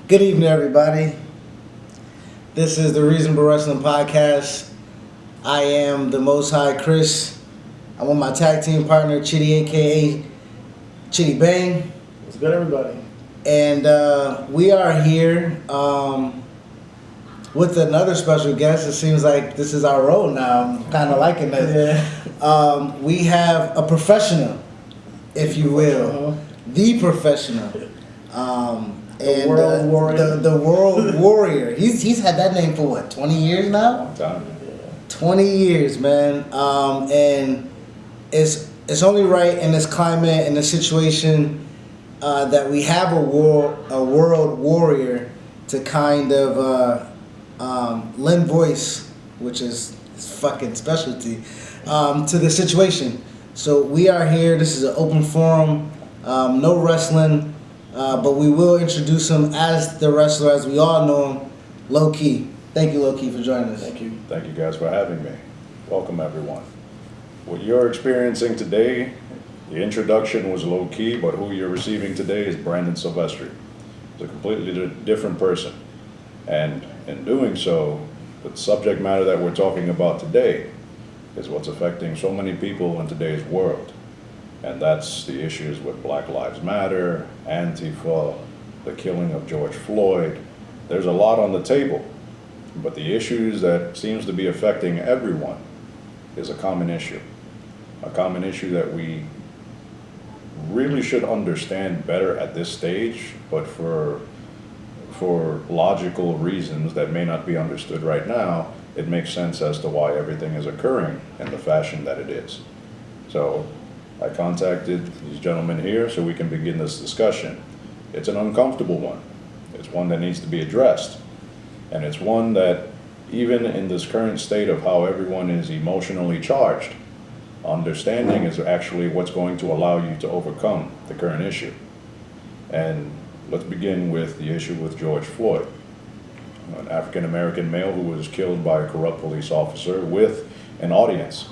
Good evening, everybody. This is the Reasonable Wrestling Podcast. I am the Most High Chris. I'm with my tag team partner, Chitty, a.k.a. Chitty Bang. What's good, everybody? And we are here with another special guest. It seems like this is our role now. I'm kind of liking this. Yeah. We have a professional, if you will. The professional. The World Warrior. The World Warrior. He's had that name for what, 20 years now? Long time. 20 years, man. And it's only right in this climate, in this situation, that we have a world warrior to kind of lend voice, which is his fucking specialty, to the situation. So we are here. This is an open forum. No wrestling. But we will introduce him as the wrestler, as we all know him, Low Key. Thank you, Low Key, for joining us. Thank you. Thank you guys for having me. Welcome everyone. What you're experiencing today, the introduction was low key, but who you're receiving today is Brandon Silvestry. He's a completely different person. And in doing so, the subject matter that we're talking about today is what's affecting so many people in today's world. And that's the issues with Black Lives Matter, Antifa, the killing of George Floyd. There's a lot on the table, but the issues that seems to be affecting everyone is a common issue that we really should understand better at this stage, but for logical reasons that may not be understood right now, it makes sense as to why everything is occurring in the fashion that it is. So I contacted these gentlemen here so we can begin this discussion. It's an uncomfortable one. It's one that needs to be addressed. And it's one that, even in this current state of how everyone is emotionally charged, understanding is actually what's going to allow you to overcome the current issue. And let's begin with the issue with George Floyd, an African-American male who was killed by a corrupt police officer with an audience,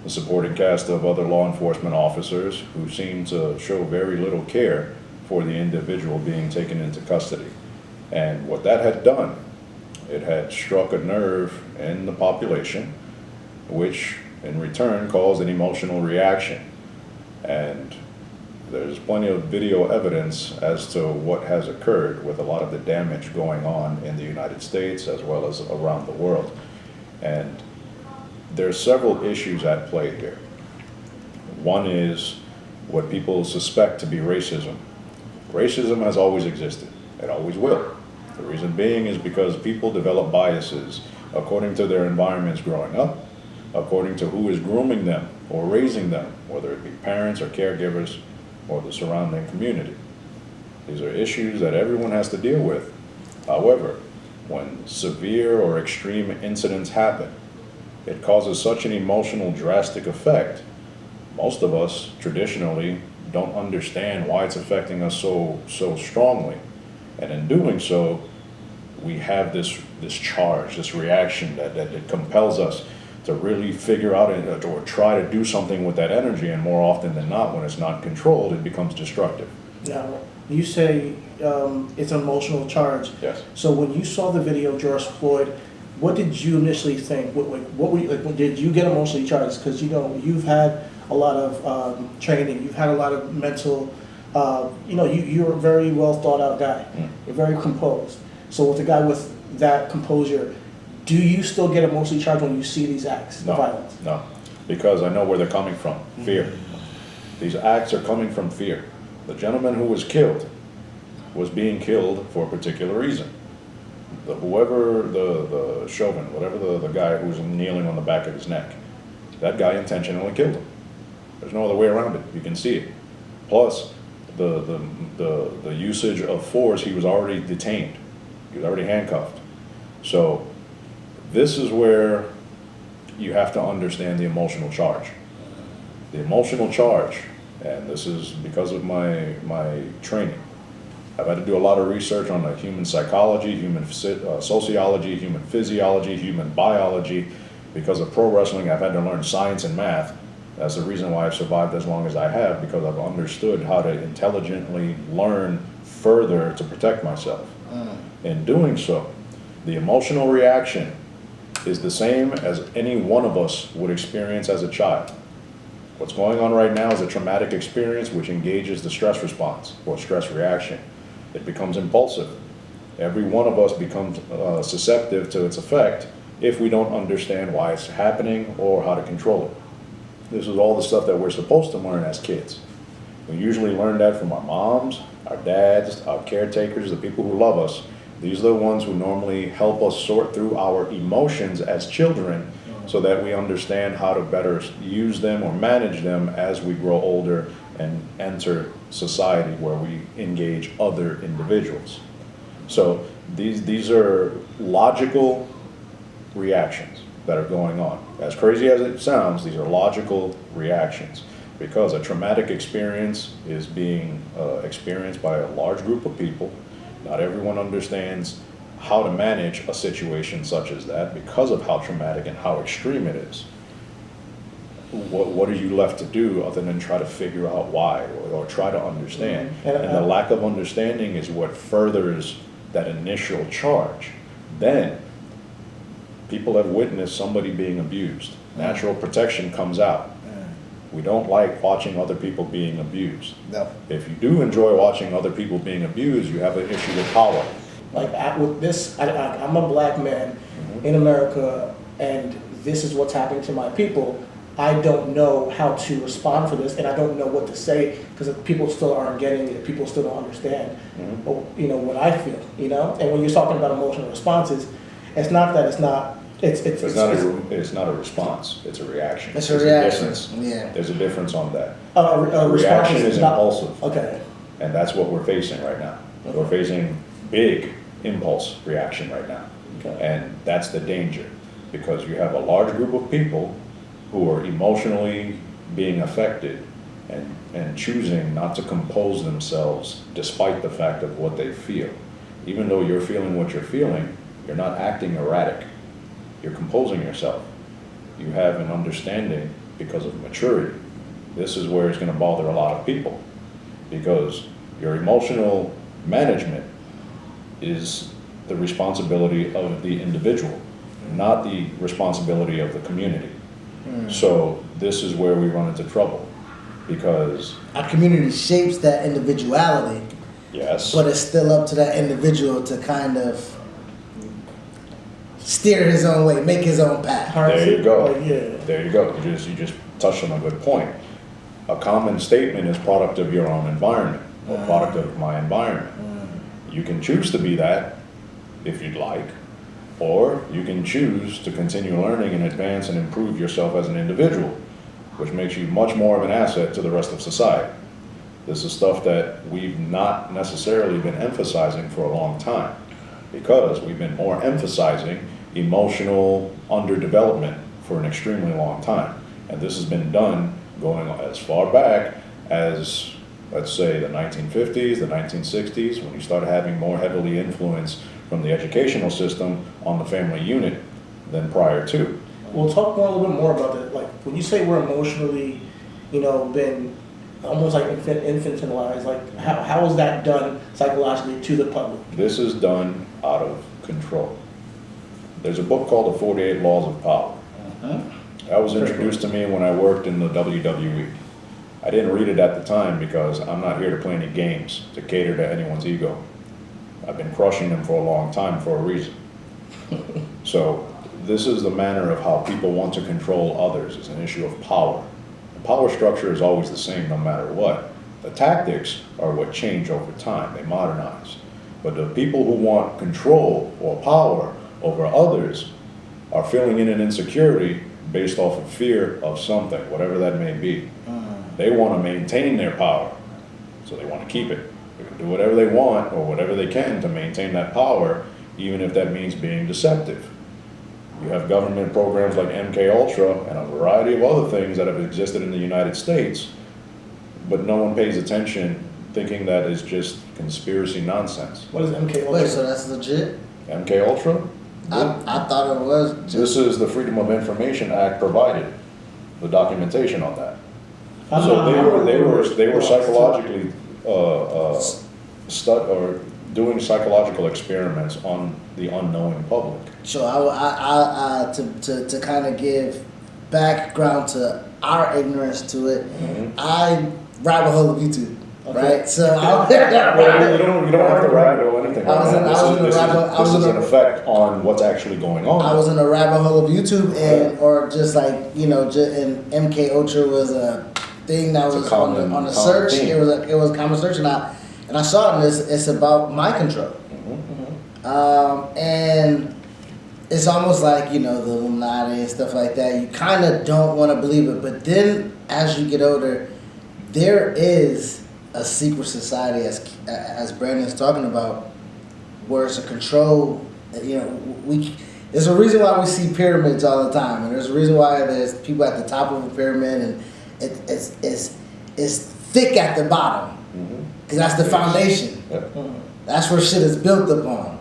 a supporting cast of other law enforcement officers who seemed to show very little care for the individual being taken into custody. And what that had done, it had struck a nerve in the population, which in return caused an emotional reaction. And there's plenty of video evidence as to what has occurred with a lot of the damage going on in the United States as well as around the world. And there's several issues at play here. One is what people suspect to be racism. Racism has always existed. It always will. The reason being is because people develop biases according to their environments growing up, according to who is grooming them or raising them, whether it be parents or caregivers or the surrounding community. These are issues that everyone has to deal with. However, when severe or extreme incidents happen, it causes such an emotional, drastic effect. Most of us traditionally don't understand why it's affecting us so strongly. And in doing so, we have this charge, this reaction that compels us to really figure out or try to do something with that energy. And more often than not, when it's not controlled, it becomes destructive. Now, you say it's an emotional charge. Yes. So when you saw the video of George Floyd, what did you initially think? What were you, did you get emotionally charged? Because you've had a lot of training, you've had a lot of mental. You're a very well thought out guy. You're very composed. So with a guy with that composure, do you still get emotionally charged when you see these acts of violence? No, because I know where they're coming from. Fear. These acts are coming from fear. The gentleman who was killed was being killed for a particular reason. Whoever the chauvin, whatever the guy who was kneeling on the back of his neck, that guy intentionally killed him. There's no other way around it. You can see it. Plus, the usage of force, he was already detained. He was already handcuffed. So this is where you have to understand the emotional charge. The emotional charge, and this is because of my training. I've had to do a lot of research on the human psychology, human sociology, human physiology, human biology. Because of pro wrestling, I've had to learn science and math. That's the reason why I've survived as long as I have, because I've understood how to intelligently learn further to protect myself. In doing so, the emotional reaction is the same as any one of us would experience as a child. What's going on right now is a traumatic experience which engages the stress response or stress reaction. It becomes impulsive. Every one of us becomes susceptible to its effect if we don't understand why it's happening or how to control it. This is all the stuff that we're supposed to learn as kids. We usually learn that from our moms, our dads, our caretakers, the people who love us. These are the ones who normally help us sort through our emotions as children so that we understand how to better use them or manage them as we grow older and enter society where we engage other individuals. So these are logical reactions that are going on. As crazy as it sounds, these are logical reactions because a traumatic experience is being experienced by a large group of people. Not everyone understands how to manage a situation such as that because of how traumatic and how extreme it is. What are you left to do other than try to figure out why or try to understand? And the lack of understanding is what furthers that initial charge. Then people have witnessed somebody being abused. Natural protection comes out. We don't like watching other people being abused. No. If you do enjoy watching other people being abused, you have an issue with power. Like with this, I'm a black man in America, and this is what's happening to my people. I don't know how to respond for this, and I don't know what to say because people still aren't getting it. People still don't understand, what I feel. And when you're talking about emotional responses, it's not that it's not. It's not a response. It's a reaction. It's a reaction. Difference. Yeah. There's a difference on that. A Reaction is not impulsive. Okay. And that's what we're facing right now. Okay. We're facing big impulse reaction right now. Okay. And that's the danger because you have a large group of people who are emotionally being affected and choosing not to compose themselves despite the fact of what they feel. Even though you're feeling what you're feeling, you're not acting erratic. You're composing yourself. You have an understanding because of maturity. This is where it's going to bother a lot of people because your emotional management is the responsibility of the individual, not the responsibility of the community. So this is where we run into trouble because Our community shapes that individuality, yes, but it's still up to that individual to kind of steer his own way, make his own path. there you go. Yeah. There you go. You just touched on a good point. A common statement is product of your own environment or product of my environment. You can choose to be that if you'd like, or you can choose to continue learning and advance and improve yourself as an individual, which makes you much more of an asset to the rest of society. This is stuff that we've not necessarily been emphasizing for a long time because we've been more emphasizing emotional underdevelopment for an extremely long time. And this has been done going as far back as, let's say, the 1950s, the 1960s, when you started having more heavily influence from the educational system on the family unit than prior to. We'll talk more a little bit more about that. Like when you say we're emotionally, been almost like infantilized, like how is that done psychologically to the public? This is done out of control. There's a book called The 48 Laws of Power. That was introduced to me when I worked in the WWE. I didn't read it at the time because I'm not here to play any games to cater to anyone's ego. I've been crushing them for a long time for a reason. So this is the manner of how people want to control others. It's an issue of power. The power structure is always the same no matter what. The tactics are what change over time. They modernize. But the people who want control or power over others are filling in an insecurity based off of fear of something, whatever that may be. They want to maintain their power, so they want to keep it. They can do whatever they want or whatever they can to maintain that power, even if that means being deceptive. You have government programs like MK Ultra and a variety of other things that have existed in the United States, but no one pays attention, thinking that is just conspiracy nonsense. What is MK Ultra? Wait, so that's legit? MK Ultra? I thought it was just... This is the Freedom of Information Act provided the documentation on that. So they were psychologically doing psychological experiments on the unknowing public. So to kind of give background to our ignorance to it, I rabbit hole of YouTube, right? So Well, you don't have to rabbit hole anything. This is an effect on what's actually going on. I was in a rabbit hole of YouTube, and or just like and MK Ultra was a thing that was on the search. Theme. It was a common search, and I saw it. And it's about mind control, and it's almost like the Illuminati and stuff like that. You kind of don't want to believe it, but then as you get older, there is a secret society, as Brandon's talking about, where it's a control. There's a reason why we see pyramids all the time, and there's a reason why there's people at the top of a pyramid, and it's thick at the bottom, because that's the foundation. That's where shit is built upon.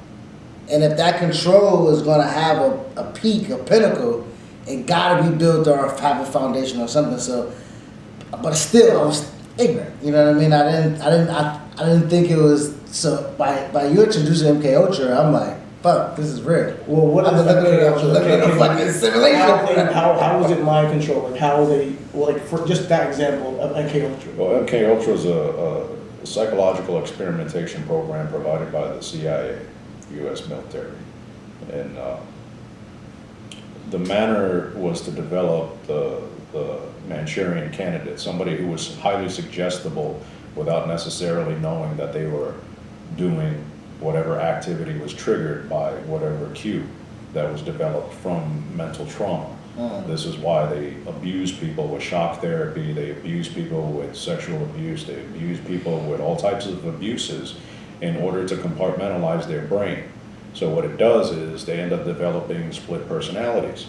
And if that control is going to have a peak, a pinnacle, it got to be built or have a foundation or something. So, but still, I was ignorant. You know what I mean? I didn't think it was. So by you introducing MK Ultra, I'm like, fuck, this is real. Well, what is MK Ultra? Looking at a fucking simulation. How was it mind control? Like how they for just that example of MK Ultra? Well, MK Ultra is a psychological experimentation program provided by the CIA, U.S. military, and the manner was to develop the Manchurian candidate, somebody who was highly suggestible without necessarily knowing that they were doing whatever activity was triggered by whatever cue that was developed from mental trauma. This is why they abuse people with shock therapy, they abuse people with sexual abuse, they abuse people with all types of abuses in order to compartmentalize their brain. So what it does is they end up developing split personalities.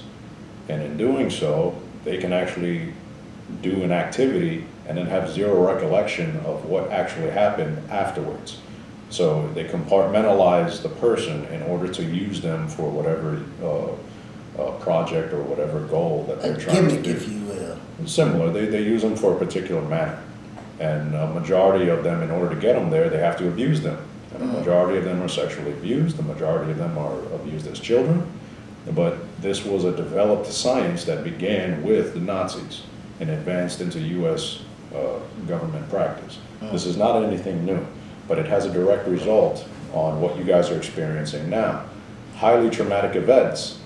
And in doing so, they can actually do an activity and then have zero recollection of what actually happened afterwards. So they compartmentalize the person in order to use them for whatever project or whatever goal that they're trying to do. If you will. Similar, they use them for a particular manner. And a majority of them, in order to get them there, they have to abuse them. And the majority of them are sexually abused, the majority of them are abused as children. But this was a developed science that began with the Nazis and advanced into U.S. Government practice. This is not anything new, but it has a direct result on what you guys are experiencing now. Highly traumatic events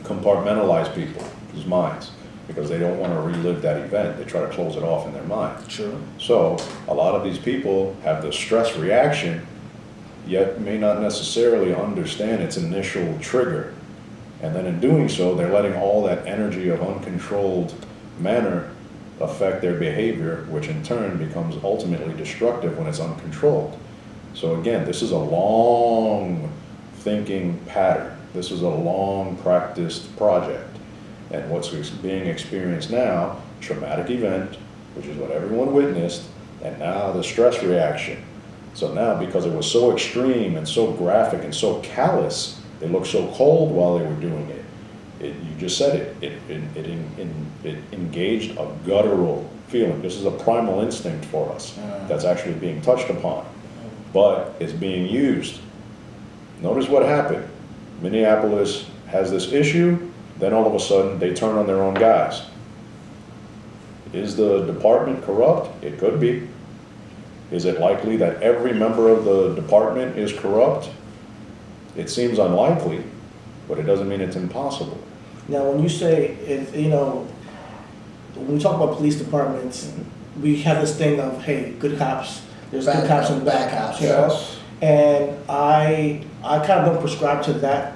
compartmentalize people's minds because they don't want to relive that event. They try to close it off in their mind. True. So a lot of these people have the stress reaction, yet may not necessarily understand its initial trigger. And then in doing so, they're letting all that energy of uncontrolled manner affect their behavior, which in turn becomes ultimately destructive when it's uncontrolled. So again, this is a long thinking pattern. This is a long practiced project. And what's being experienced now, traumatic event, which is what everyone witnessed, and now the stress reaction. So now, because it was so extreme and so graphic and so callous, they looked so cold while they were doing it. You just said it engaged a guttural feeling. This is a primal instinct for us that's actually being touched upon, but it's being used. Notice what happened. Minneapolis has this issue, then all of a sudden they turn on their own guys. Is the department corrupt? It could be. Is it likely that every member of the department is corrupt? It seems unlikely, but it doesn't mean it's impossible. Now, when you say, when we talk about police departments, we have this thing of, hey, good cops, there's good cops and bad cops, you know? And I kind of don't prescribe to that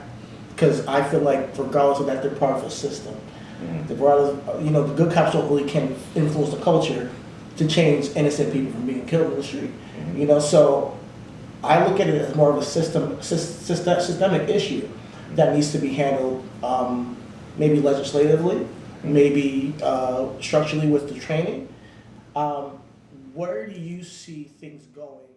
because I feel like regardless of that, they're part of a system. Regardless, the good cops don't really can influence the culture to change innocent people from being killed in the street. So I look at it as more of a systemic issue that needs to be handled maybe legislatively, maybe structurally with the training. Where do you see things going